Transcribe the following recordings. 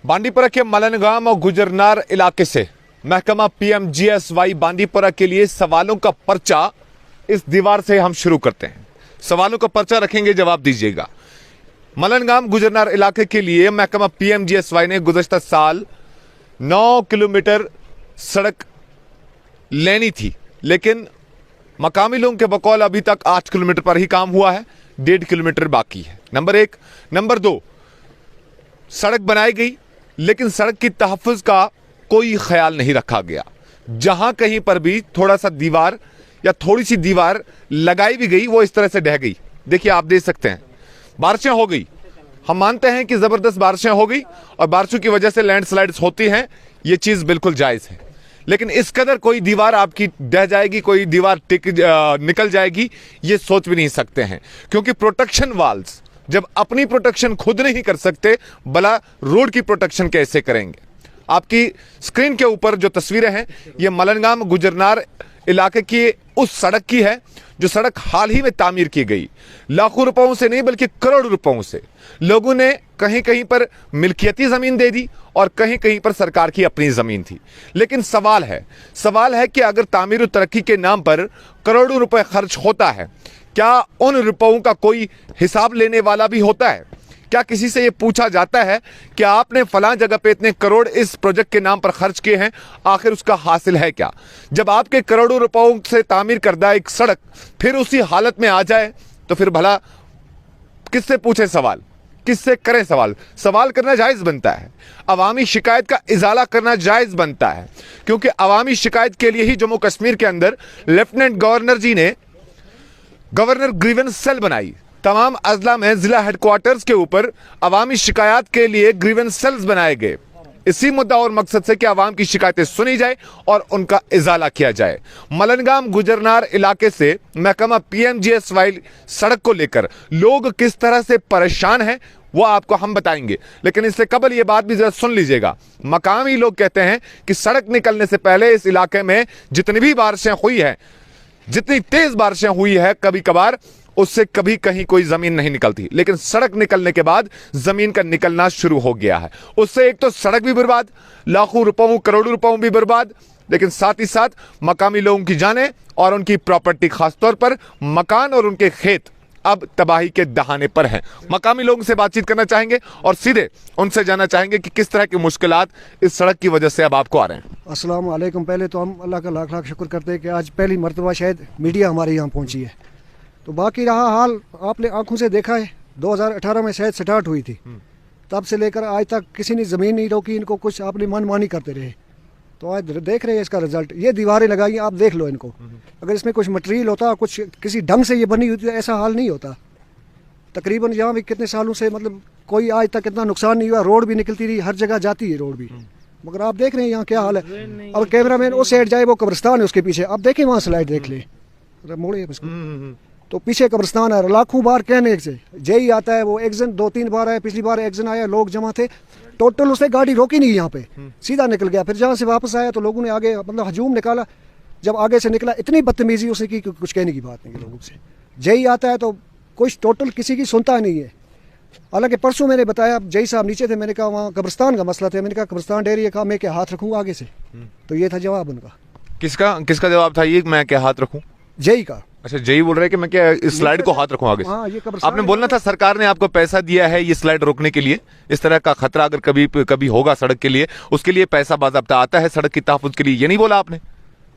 बांदीपुरा के मलनगाम और गुजरनार इलाके से महकमा पीएमजीएसवाई बांदीपुरा के लिए सवालों का पर्चा इस दीवार से हम शुरू करते हैं। सवालों का पर्चा रखेंगे, जवाब दीजिएगा। मलनगाम गुजरनार इलाके के लिए महकमा पीएमजीएसवाई ने गुज़श्ता साल 9 किलोमीटर सड़क लेनी थी, लेकिन मकामी लोगों के बकौल अभी तक 8 किलोमीटर पर ही काम हुआ है, 1.5 किलोमीटर बाकी है। नंबर 1। नंबर 2, सड़क बनाई गई लेकिन सड़क की तहफ़्फ़ुज़ का कोई ख्याल नहीं रखा गया। जहां कहीं पर भी थोड़ा सा दीवार या थोड़ी सी दीवार लगाई भी गई, वो इस तरह से ढह गई। देखिए, आप देख सकते हैं, बारिशें हो गई, हम मानते हैं कि ज़बरदस्त बारिशें हो गई और बारिशों की वजह से लैंडस्लाइड्स होती हैं, ये चीज़ बिल्कुल जायज़ है। लेकिन इस कदर कोई दीवार आपकी ढह जाएगी, कोई दीवार निकल जाएगी, ये सोच भी नहीं सकते हैं। क्योंकि प्रोटेक्शन वाल्स जब अपनी प्रोटेक्शन खुद नहीं कर सकते, भला रोड की प्रोटेक्शन कैसे करेंगे। आपकी स्क्रीन के ऊपर जो तस्वीरें हैं, ये मलनगाम गुजरनार इलाके की उस सड़क की है जो सड़क हाल ही में तामीर की गई। लाखों रुपयों से नहीं बल्कि करोड़ों रुपयों से लोगों ने कहीं कहीं पर मिल्कियती ज़मीन दे दी और कहीं कहीं पर सरकार की अपनी ज़मीन थी। लेकिन सवाल है कि अगर तामीर और तरक्की के नाम पर करोड़ों रुपए खर्च होता है, क्या उन रुपयों का कोई हिसाब लेने वाला भी होता है? क्या किसी से ये पूछा जाता है कि आपने फलां जगह पे इतने करोड़ इस प्रोजेक्ट के नाम पर खर्च किए हैं, आखिर उसका हासिल है क्या? जब आपके करोड़ों रुपयों से तामीर करदा एक सड़क फिर उसी हालत में आ जाए, तो फिर भला किससे पूछे सवाल, किससे करें सवाल? सवाल करना जायज़ बनता है, अवामी शिकायत का इजाला करना जायज़ बनता है। क्योंकि अवामी शिकायत के लिए ही जम्मू कश्मीर के अंदर लेफ्टिनेंट गवर्नर जी ने गवर्नर ग्रीवेंस सेल बनाई। तमाम अजला में जिला हेडक्वार्टर्स के ऊपर अवामी शिकायत के लिए ग्रीवेंस सेल्स बनाए गए, इसी मुद्दा और मकसद से कि अवाम की शिकायतें सुनी जाए और उनका इजाला किया जाए। मलनगाम गुजरनार इलाके से महकमा पीएमजीएसवाई सड़क को लेकर लोग किस तरह से परेशान हैं, वो आपको हम बताएंगे। लेकिन इससे कबल ये बात भी जरा सुन लीजिएगा। मकामी लोग कहते हैं कि सड़क निकलने से पहले इस इलाके में जितनी भी बारिशें हुई है, जितनी तेज बारिशें हुई है, कभी कभार उससे कभी कहीं कोई जमीन नहीं निकलती, लेकिन सड़क निकलने के बाद जमीन का निकलना शुरू हो गया है। उससे एक तो सड़क भी बर्बाद, लाखों रुपयों करोड़ों रुपयों भी बर्बाद, लेकिन साथ ही साथ मकामी लोगों की जानें और उनकी प्रॉपर्टी, खासतौर पर मकान और उनके खेत अब तबाही के दहाने पर हैं। मकामी लोगों से बातचीत करना चाहेंगे और सीधे उनसे जानना चाहेंगे कि किस तरह की मुश्किलात इस सड़क की वजह से अब आपको आ रहे हैं। अस्सलाम वालेकुम। पहले तो हम अल्लाह का लाख लाख शुक्र करते हैं कि आज पहली मरतबा शायद मीडिया हमारे यहाँ पहुँची है। तो बाकी रहा हाल आपने आंखों से देखा है, 2018 में शायद स्टार्ट हुई थी, तब से लेकर आज तक किसी ने ज़मीन नहीं रोकी, इनको कुछ अपनी मनमानी करते रहे। तो आज देख रहे हैं इसका रिजल्ट। ये दीवारें लगाई, आप देख लो इनको। अगर इसमें कुछ मटेरियल होता, कुछ किसी ढंग से ये बनी होती, तो ऐसा हाल नहीं होता। तकरीबन यहाँ भी कितने सालों से मतलब कोई आज तक इतना नुकसान नहीं हुआ। रोड भी निकलती रही, हर जगह जाती है रोड भी, मगर आप देख रहे हैं यहाँ क्या हाल है। अब कैमरा मैन उस साइड जाए, वो कब्रिस्तान है उसके पीछे, अब देखें वहाँ स्लाइड देख ले, मोड़े उसको, तो पीछे कब्रिस्तान है। लाखों बार कहने से जेई आता है, वो एक्जन 2-3 बार आया, पिछली बार एक्जन आया, लोग जमा थे, टोटल उसने गाड़ी रोकी नहीं यहाँ पे, सीधा निकल गया। फिर जहाँ से वापस आया तो लोगों ने आगे मतलब हजूम निकाला, जब आगे से निकला इतनी बदतमीजी उसने की, कुछ कहने की बात नहीं लोगों से। जेई आता है तो कुछ टोटल किसी की सुनता नहीं है। हालांकि परसों मैंने बताया, जय साहब नीचे थे, मैंने कहा वहाँ कब्रिस्तान का मसला था, मैंने कहा कब्रिस्तान डेरी का मैं क्या हाथ रखूँगा आगे से, तो ये था जवाब उनका। किसका जवाब था ये, मैं क्या हाथ रखूँ? जेई का। अच्छा, जय बोल रहे हैं कि मैं क्या इस स्लाइड को हाथ रखूं आगे से? हाँ, ये आपने बोलना था सरकार ने आपको पैसा दिया है ये स्लाइड रोकने के लिए। इस तरह का खतरा अगर कभी होगा सड़क के लिए, उसके लिए पैसा बाज़ाब्ता आता है सड़क की तहफ़्फ़ुज़ के लिए, ये नहीं बोला आपने?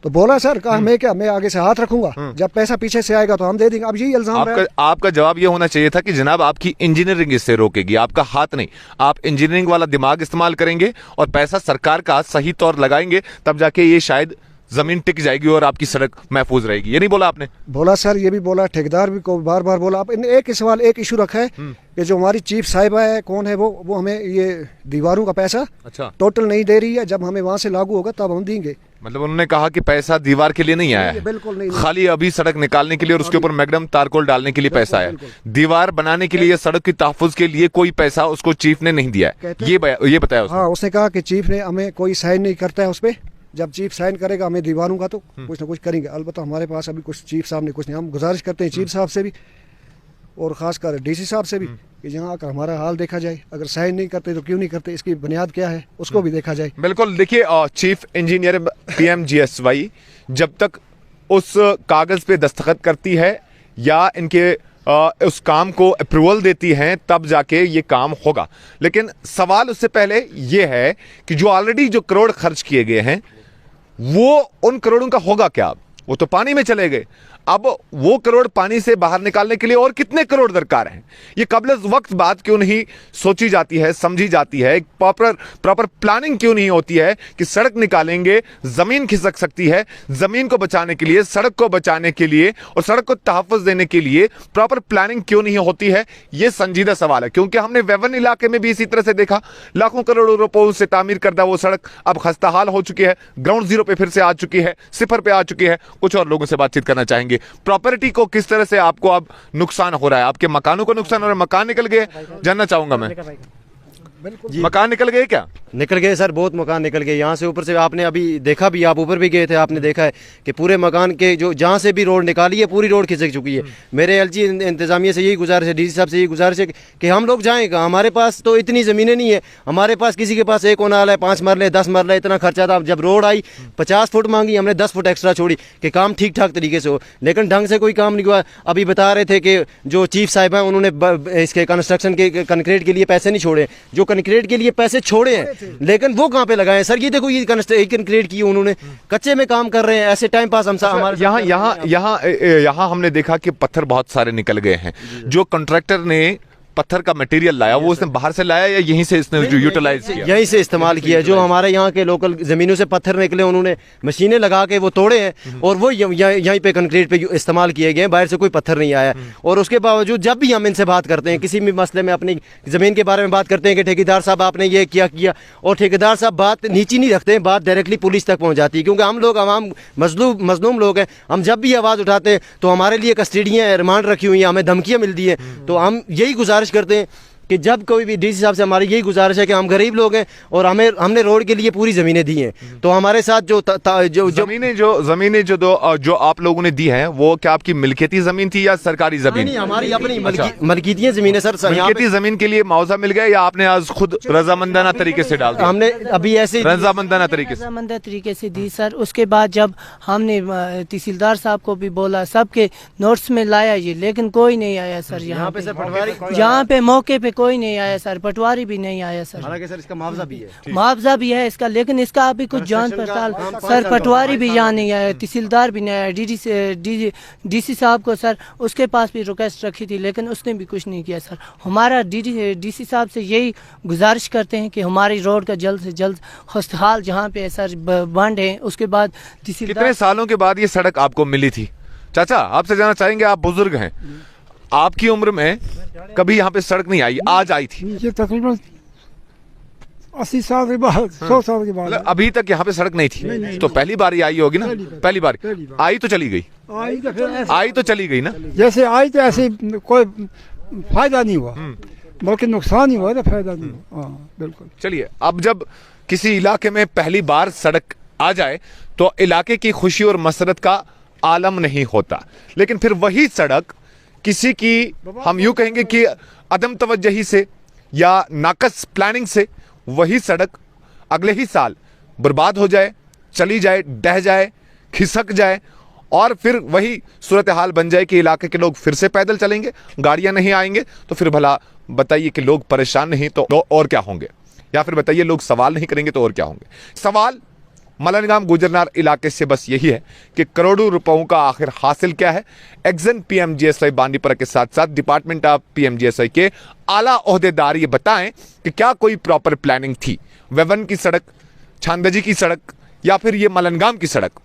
तो बोला सर, कहा मैं आगे से हाथ रखूंगा, जब पैसा पीछे से आएगा तो हम दे देंगे। अब यही इल्जाम आपका जवाब ये होना चाहिए था कि जनाब आपकी इंजीनियरिंग इससे रोकेगी, आपका हाथ नहीं। आप इंजीनियरिंग वाला दिमाग इस्तेमाल करेंगे और पैसा सरकार का सही तौर लगाएंगे, तब जाके ये शायद जमीन टिक जाएगी और आपकी सड़क महफूज रहेगी। ये नहीं बोला आपने? बोला सर, ये भी बोला, ठेकेदार भी को बार बार बोला। आप एक सवाल, एक इशू रखा है कि जो हमारी चीफ साहिबा है, कौन है वो हमें ये दीवारों का पैसा अच्छा टोटल नहीं दे रही है। जब हमें वहाँ से लागू होगा तब हम देंगे। मतलब उन्होंने कहा कि पैसा दीवार के लिए नहीं आया है, बिल्कुल नहीं, खाली अभी सड़क निकालने के लिए और उसके ऊपर मैग्नम तारकोल डालने के लिए पैसा है। दीवार बनाने के लिए, सड़क की तहफ़्फ़ुज़ के लिए कोई पैसा उसको चीफ ने नहीं दिया है, ये बताया उसने। हाँ, उसने कहा कि चीफ ने हमें कोई साइन नहीं करता है उस पर, जब चीफ साइन करेगा हमें दीवारों का तो कुछ ना कुछ करेंगे। अलबत्ता हमारे पास अभी कुछ चीफ साहब ने कुछ नहीं। हम गुजारिश करते हैं चीफ साहब से भी और ख़ासकर डीसी साहब से भी कि जहाँ आकर हमारा हाल देखा जाए, अगर साइन नहीं करते तो क्यों नहीं करते, इसकी बुनियाद क्या है उसको भी देखा जाए। बिल्कुल, देखिए चीफ इंजीनियर पीएमजीएसवाई जब तक उस कागज पे दस्तखत करती है या इनके उस काम को अप्रूवल देती हैं तब जाके ये काम होगा। लेकिन सवाल उससे पहले ये है कि जो ऑलरेडी जो करोड़ खर्च किए गए हैं वो उन करोड़ों का होगा क्या? वो तो पानी में चले गए। अब वो करोड़ पानी से बाहर निकालने के लिए और कितने करोड़ दरकार हैं? ये कबल वक्त बात क्यों नहीं सोची जाती है, समझी जाती है? एक प्रॉपर प्लानिंग क्यों नहीं होती है कि सड़क निकालेंगे, जमीन खिसक सकती है, जमीन को बचाने के लिए, सड़क को बचाने के लिए और सड़क को तहफ़्फ़ुज़ देने के लिए प्रॉपर प्लानिंग क्यों नहीं होती है? ये संजीदा सवाल है, क्योंकि हमने वेवन इलाके में भी इसी तरह से देखा। लाखों करोड़ों रुपयों से तामीर करदा वो सड़क अब खस्ताहाल हो चुकी है, ग्राउंड जीरो पे फिर से आ चुकी है, सिफर पे आ चुकी है। कुछ और लोगों से बातचीत करना चाहेंगे। प्रॉपर्टी को किस तरह से आपको अब नुकसान हो रहा है? आपके मकानों को नुकसान हो रहा है? मकान निकल गए, जानना चाहूंगा मैं। मकान निकल गए क्या? निकल गए सर, बहुत मकान निकल गए। यहाँ से ऊपर से आपने अभी देखा भी, आप ऊपर भी गए थे, आपने देखा है कि पूरे मकान के जो जहाँ से भी रोड निकाली है पूरी रोड खिसक चुकी है। मेरे एलजी इंतजामिया से यही गुजारिश है, डीसी साहब से यही गुजारिश है कि हम लोग जाएंगे। हमारे पास तो इतनी ज़मीनें नहीं है, हमारे पास किसी के पास 1 कनाल है, 5 मरले 10 मरले, इतना खर्चा था। जब रोड आई 50 फुट मांगी, हमने 10 फुट एक्स्ट्रा छोड़ी कि काम ठीक ठाक तरीके से हो, लेकिन ढंग से कोई काम नहीं हुआ। अभी बता रहे थे कि जो चीफ साहब हैं उन्होंने इसके कंस्ट्रक्शन के कंक्रीट के लिए पैसे नहीं छोड़े, जो कंक्रीट के लिए पैसे छोड़े हैं लेकिन वो कहाँ पे लगाए? सर ये देखो, ये कंक्रीट की उन्होंने, कच्चे में काम कर रहे हैं, ऐसे टाइम पास हम हमारे यहाँ हमने देखा कि पत्थर बहुत सारे निकल गए हैं। जो कॉन्ट्रैक्टर ने पत्थर का मटेरियल लाया वो उसने बाहर से लाया या यहीं से इसने जो यूटिलाइज किया? यहीं से इस्तेमाल किया। जो हमारे यहाँ के लोकल जमीनों से पत्थर निकले उन्होंने मशीनें लगा के वो तोड़े हैं और वो यहीं पे कंक्रीट पे इस्तेमाल किए गए हैं, बाहर से कोई पत्थर नहीं आया। और उसके बावजूद जब भी हम इनसे बात करते हैं, किसी भी मसले में अपनी ज़मीन के बारे में बात करते हैं कि ठेकेदार साहब आपने ये किया, और ठेकेदार साहब बात नीची नहीं रखते हैं, बात डायरेक्टली पुलिस तक पहुँच जाती है। क्योंकि हम लोग आवाम मजलूम लोग हैं, हम जब भी आवाज़ उठाते हैं तो हमारे लिए कस्टडियाँ रिमांड रखी हुई हैं, हमें धमकियाँ मिलती हैं। तो हम यही गुजारिश करते हैं कि जब कोई भी डीसी साहब से हमारी यही गुजारिश है कि हम गरीब लोग हैं और हमने रोड के लिए पूरी ज़मीनें दी हैं, तो हमारे साथ जो ज़मीनें जो आप लोगों ने दी हैं वो क्या आपकी मिल्कियती ज़मीन थी या सरकारी ज़मीन? नहीं, हमारी अपनी मलकियती ज़मीन है सर। मिल्कियती ज़मीन के लिए मुआवजा मिल गया या आपने आज खुद रजामंदाना तरीके से डाल दिया? हमने अभी ऐसे रजामंदाना तरीके से दी सर। उसके बाद जब हमने तहसीलदार साहब को भी बोला, सबके नोट्स में लाया ये, लेकिन कोई नहीं आया सर। यहाँ पे मौके पे कोई नहीं आया सर, पटवारी भी नहीं आया सर। हालांकि सर इसका मुआवजा भी है इसका, लेकिन इसका अभी कुछ जांच पड़ताल सर, पटवारी भी यहाँ नहीं आया, तहसीलदार भी नहीं आया। डीसी साहब को सर उसके पास भी रिक्वेस्ट रखी थी लेकिन उसने भी कुछ नहीं किया सर। हमारा डीसी साहब से यही गुजारिश करते हैं कि हमारी रोड का जल्द से जल्द खस्ताहाल जहाँ पे सर बंद है। उसके बाद कितने सालों के बाद ये सड़क आपको मिली थी? चाचा आपसे जानना चाहेंगे, आप बुजुर्ग हैं, आपकी उम्र में कभी यहाँ पे सड़क नहीं आई, आज आई थी? ये तकरीबन 80 साल के बाद, 100 साल के बाद। अभी तक यहाँ पे सड़क नहीं थी, तो पहली बार आई होगी ना? पहली बार आई तो चली गई, आई तो चली गई ना? जैसे आई तो ऐसे कोई फायदा नहीं हुआ, बल्कि नुकसान ही हुआ था, फायदा नहीं हुआ। हाँ बिल्कुल। चलिए, अब जब किसी इलाके में पहली बार सड़क आ जाए तो इलाके की खुशी और मसरत का आलम नहीं होता, लेकिन फिर वही सड़क किसी की, हम यूं कहेंगे कि अदम तवज्जही से या नाकस प्लानिंग से वही सड़क अगले ही साल बर्बाद हो जाए, चली जाए, डह जाए, खिसक जाए और फिर वही सूरत हाल बन जाए कि इलाके के लोग फिर से पैदल चलेंगे, गाड़ियां नहीं आएंगे। तो फिर भला बताइए कि लोग परेशान नहीं तो और क्या होंगे? या फिर बताइए लोग सवाल नहीं करेंगे तो और क्या होंगे? सवाल मलनगाम गुजरनार इलाके से बस यही है कि करोड़ों रुपयों का आखिर हासिल क्या है? एक्जन पीएमजीएसवाई बांदीपुरा के साथ साथ डिपार्टमेंट ऑफ पीएमजीएसवाई के आला ओहदेदार ये बताएं कि क्या कोई प्रॉपर प्लानिंग थी? वेवन की सड़क, छांदजी की सड़क या फिर ये मलनगाम की सड़क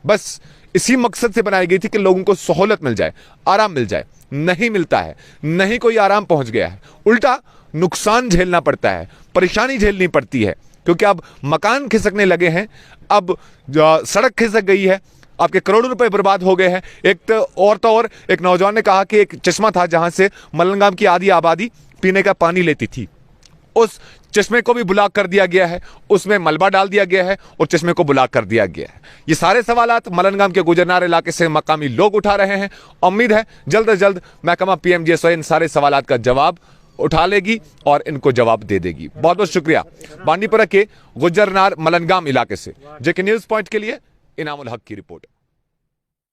बस इसी मकसद से बनाई गई थी कि लोगों को सहूलत मिल जाए, आराम मिल जाए। नहीं मिलता है, नहीं कोई आराम पहुंच गया है, उल्टा नुकसान झेलना पड़ता है, परेशानी झेलनी पड़ती है, क्योंकि अब मकान खिसकने लगे हैं, अब सड़क खिसक गई है, आपके करोड़ों रुपए बर्बाद हो गए हैं। एक एक नौजवान ने कहा कि एक चश्मा था जहां से मलनगाम की आधी आबादी पीने का पानी लेती थी, उस चश्मे को भी ब्लॉक कर दिया गया है, उसमें मलबा डाल दिया गया है और चश्मे को ब्लॉक कर दिया गया है। ये सारे सवालात मलनगाम के गुजरनार इलाके से मकामी लोग उठा रहे हैं। उम्मीद है जल्द से जल्द महकमा PMGSY इन सारे सवालात का जवाब उठा लेगी और इनको जवाब दे देगी। बहुत बहुत शुक्रिया। बांडीपुरा के गुजरनार मलनगाम इलाके से JK न्यूज़ पॉइंट के लिए इनामुल हक की रिपोर्ट।